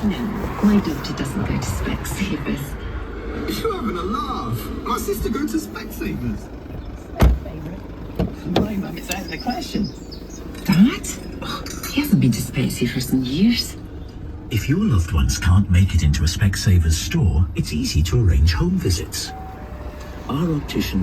No, my daughter doesn't go to Specsavers. You're having a laugh. My sister goes to Specsavers. My mum is out of the question. Dad? Oh, he hasn't been to Specsavers in years. If your loved ones can't make it into a Specsavers store, it's easy to arrange home visits. Our opticians